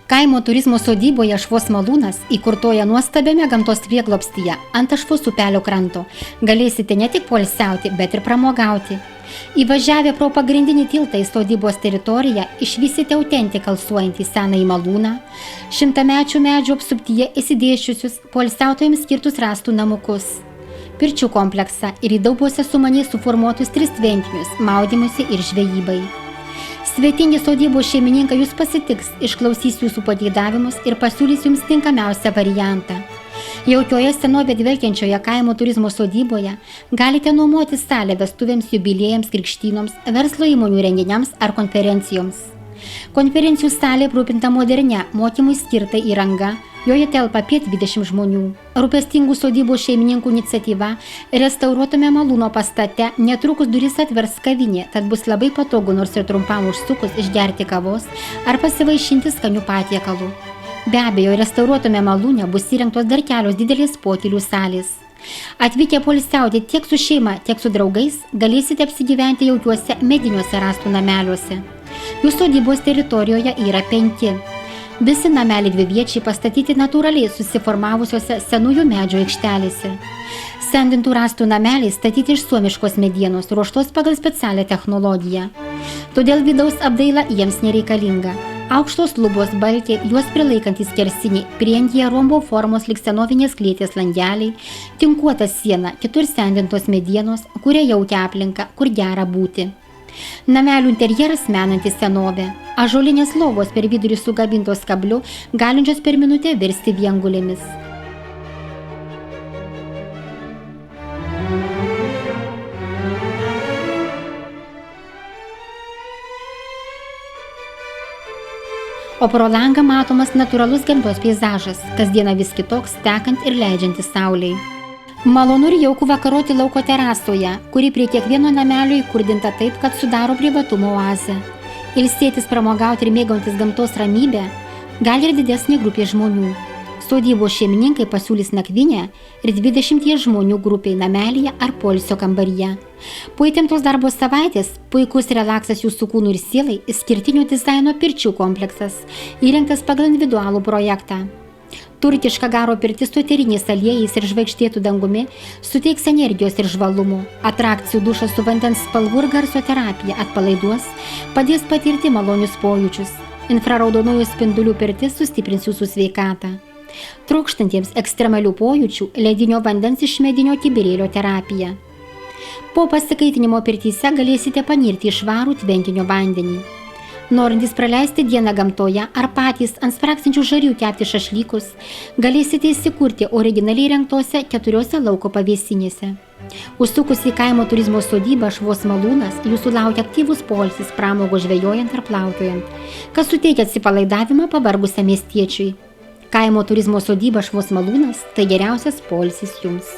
Kaimo turizmo sodyboje Ašvos malūnas įkurtoje nuostabiame gamtos prieglobstyje ant Ašvos upelio kranto galėsite ne tik poilsiauti, bet ir pramogauti. Įvažiavę pro pagrindinį tiltą į sodybos teritoriją išvysite autentiką alsuojantį senąjį malūną, šimtamečių medžių apsuptyje įsidėsčiusius poilsiautojams skirtus rąstų namukus, pirčių kompleksą ir į daubuose sumaniai suformuotus 3 tvenkinius maudymusi ir žvejybai. Svetingi sodybos šeimininkai jūs pasitiks, išklausys jūsų pageidavimus ir pasiūlys jums tinkamiausią variantą. Jaukioje senovė dvelkiančioje kaimo turizmo sodyboje galite nuomoti salę vestuvėms, jubiliejams, krikštynoms, verslo įmonių renginiams ar konferencijoms. Konferencijų salė aprūpinta modernia, mokymui skirta įranga, joje telpa apie 20 žmonių. Rūpestingų sodybos šeimininkų iniciatyva restauruotame malūno pastate netrukus duris atvers kavinė, tad bus labai patogu nors ir trumpam užsukus išgerti kavos ar pasivaišinti skanių patiekalų. Be abejo, restauruotame malūne bus įrengtos dar kelios didelės potylių salės. Atvykę poilsiauti tiek su šeima, tiek su draugais, galėsite apsigyventi jaukiuose mediniuose rąstų nameliuose. Jų sodybos teritorijoje yra 5. Visi nameliai dviviečiai pastatyti natūraliai susiformavusiose senųjų medžių aikštelėse. Sendintų rąstų nameliai statyti iš suomiškos medienos, ruoštos pagal specialią technologiją. Todėl vidaus apdaila jiems nereikalinga. Aukštos lubos balkiai, juos prilaikantys skersiniai, prieangyje rombo formos lyg senovinės klėties langeliai, tinkuota siena, kitur sendintos medienos, kuria jaukia aplinka, kur gera būti. Namelių interjeras menanti senovė, ąžuolinės lovos per vidurį sugabintos kabliu, galinčios per minutę virsti viengulėmis. O pro langą matomas natūralus gamtos peizažas, kasdieną vis kitoks, tekant ir leidžiantis saulei. Malonu ir jauku vakaroti lauko terasoje, kuri prie kiekvieno namelio įkurdinta taip, kad sudaro privatumo oazę. Ilsėtis, pramogauti ir mėgautis gamtos ramybę gali ir didesnė grupė žmonių. Sodybos šeimininkai pasiūlys nakvynę ir 20 žmonių grupiai namelyje ar poilsio kambaryje. Po įtemptos darbo savaitės puikus relaksas jūsų kūnų ir sielai išskirtinio dizaino pirčių kompleksas, įrengtas pagal individualų projektą. Turkiška garo pirtis su eteriniais aliejais ir žvaigždėtų dangumi suteiks energijos ir žvalumo. Atrakcijų dušas su vandens spalvų ir garso terapija atpalaiduos, padės patirti malonius pojūčius. Infraraudonųjų spindulių pirtis sustiprins jūsų sveikatą. Trokštantiems ekstremalių pojūčių ledinio vandens iš medinio kibirėlio terapija. Po pasikaitinimo pirtyse galėsite panirti į švarų tvenkinio vandenį. Norintys praleisti dieną gamtoje ar patys ant spraksinčių žarių kepti šašlykus, galėsite įsikurti originaliai rengtose 4 lauko pavėsinėse. Užsukus į kaimo turizmo sodybą Ašvos malūnas, jūsų laukia aktyvus poilsis pramogo žvejojant ar plaukiojant, kas suteikia atsipalaidavimą pavargusiam miestiečiui. Kaimo turizmo sodyba Ašvos malūnas – tai geriausias poilsis jums.